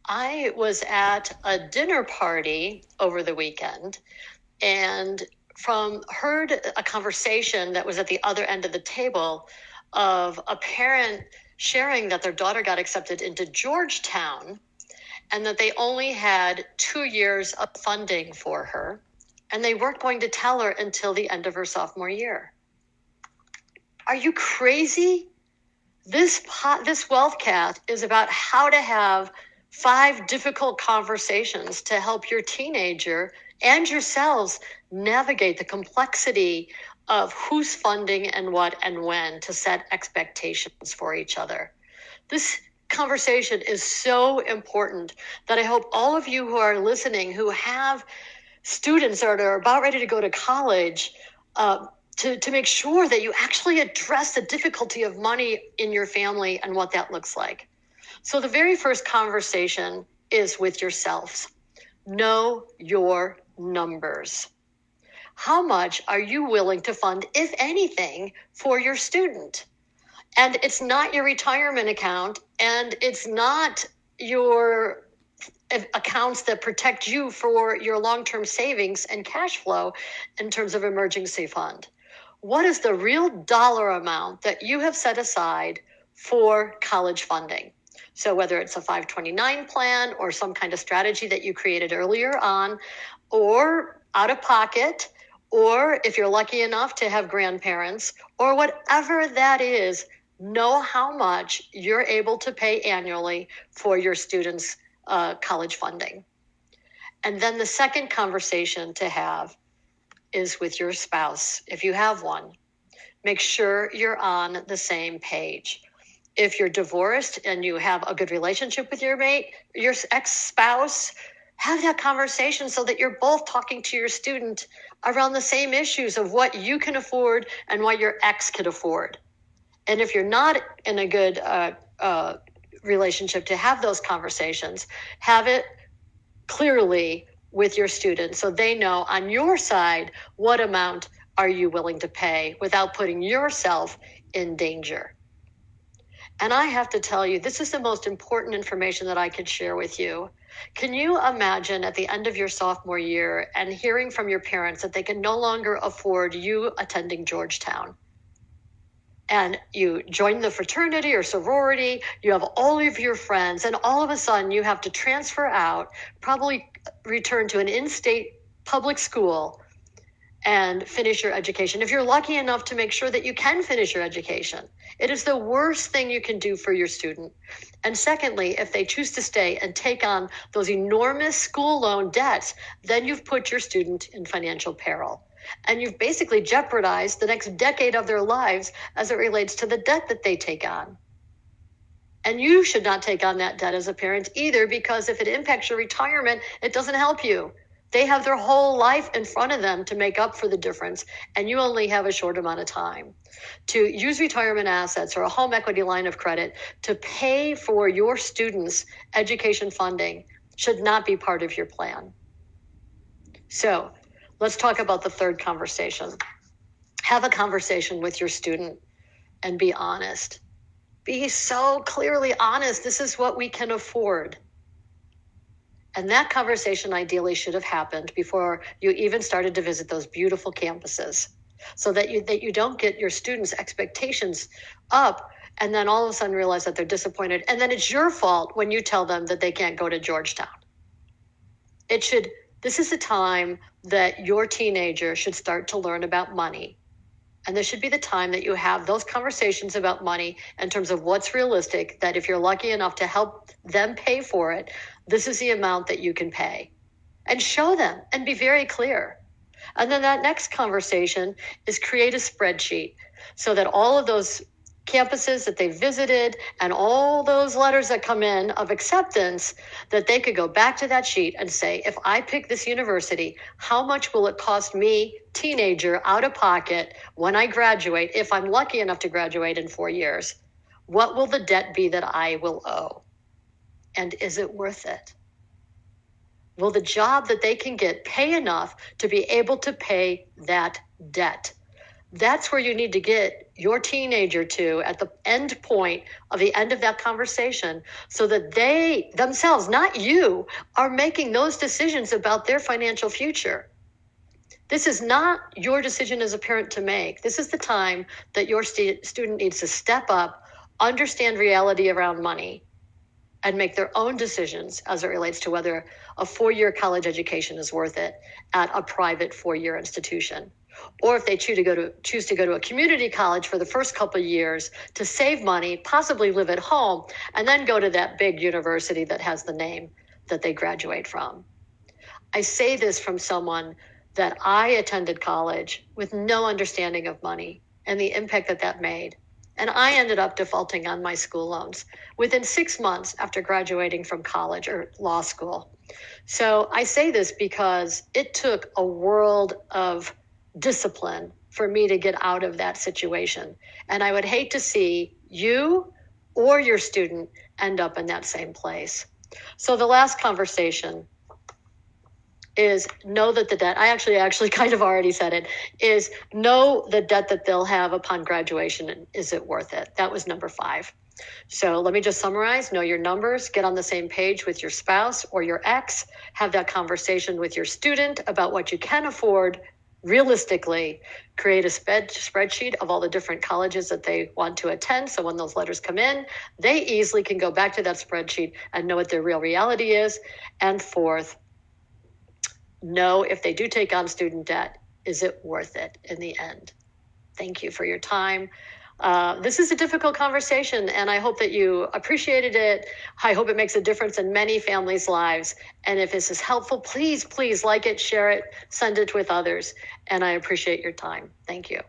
I was at a dinner party over the weekend and heard a conversation that was at the other end of the table of a parent sharing that their daughter got accepted into Georgetown and that they only had 2 years of funding for her and they weren't going to tell her until the end of her sophomore year. Are you crazy? This Wealthcast is about how to have 5 difficult conversations to help your teenager and yourselves navigate the complexity of who's funding and what and when to set expectations for each other. This conversation is so important that I hope all of you who are listening, who have students that are about ready to go to college, to make sure that you actually address the difficulty of money in your family and what that looks like. So the very first conversation is with yourselves. Know your numbers. How much are you willing to fund, if anything, for your student? And it's not your retirement account, and it's not your accounts that protect you for your long-term savings and cash flow in terms of emergency fund. What is the real dollar amount that you have set aside for college funding? So whether it's a 529 plan or some kind of strategy that you created earlier on, or out of pocket, or if you're lucky enough to have grandparents, or whatever that is, know how much you're able to pay annually for your students' college funding. And then the second conversation to have is with your spouse, if you have one. Make sure you're on the same page. If you're divorced and you have a good relationship with your ex-spouse, have that conversation so that you're both talking to your student around the same issues of what you can afford and what your ex can afford. And if you're not in a good relationship to have those conversations, have it clearly with your students so they know on your side what amount are you willing to pay without putting yourself in danger. And I have to tell you, this is the most important information that I could share with you. Can you imagine at the end of your sophomore year and hearing from your parents that they can no longer afford you attending Georgetown? And you join the fraternity or sorority, you have all of your friends, and all of a sudden you have to transfer out, probably return to an in-state public school and finish your education. If you're lucky enough to make sure that you can finish your education, it is the worst thing you can do for your student. And secondly, if they choose to stay and take on those enormous school loan debts, then you've put your student in financial peril. And you've basically jeopardized the next decade of their lives as it relates to the debt that they take on. And you should not take on that debt as a parent either, because if it impacts your retirement, it doesn't help you. They have their whole life in front of them to make up for the difference, and you only have a short amount of time. To use retirement assets or a home equity line of credit to pay for your students' education funding should not be part of your plan. So let's talk about the third conversation. Have a conversation with your student and be honest. Be so clearly honest. This is what we can afford. And that conversation ideally should have happened before you even started to visit those beautiful campuses, so that you don't get your students' expectations up and then all of a sudden realize that they're disappointed. And then it's your fault when you tell them that they can't go to Georgetown. This is the time that your teenager should start to learn about money. And this should be the time that you have those conversations about money in terms of what's realistic, that if you're lucky enough to help them pay for it, this is the amount that you can pay. And show them and be very clear. And then that next conversation is create a spreadsheet so that all of those campuses that they visited and all those letters that come in of acceptance, that they could go back to that sheet and say, if I pick this university, how much will it cost me, teenager, out of pocket when I graduate, if I'm lucky enough to graduate in 4 years? What will the debt be that I will owe? And is it worth it? Will the job that they can get pay enough to be able to pay that debt? That's where you need to get your teenager to at the end point of the end of that conversation, so that they themselves, not you, are making those decisions about their financial future. This is not your decision as a parent to make. This is the time that your student needs to step up, understand reality around money, and make their own decisions as it relates to whether a 4-year college education is worth it at a private 4-year institution. Or if they choose to go to a community college for the first couple of years to save money, possibly live at home, and then go to that big university that has the name that they graduate from. I say this from someone that I attended college with no understanding of money and the impact that that made. And I ended up defaulting on my school loans within 6 months after graduating from college or law school. So I say this because it took a world of discipline for me to get out of that situation. And I would hate to see you or your student end up in that same place. So the last conversation is know that the debt, I actually kind of already said it, is know the debt that they'll have upon graduation, and is it worth it? That was number 5. So let me just summarize. Know your numbers, get on the same page with your spouse or your ex, have that conversation with your student about what you can afford realistically, create a spreadsheet of all the different colleges that they want to attend. So when those letters come in, they easily can go back to that spreadsheet and know what their real reality is. And 4th, know if they do take on student debt, is it worth it in the end? Thank you for your time. This is a difficult conversation, and I hope that you appreciated it. I hope it makes a difference in many families' lives. And if this is helpful, please like it, share it, send it with others. And I appreciate your time. Thank you.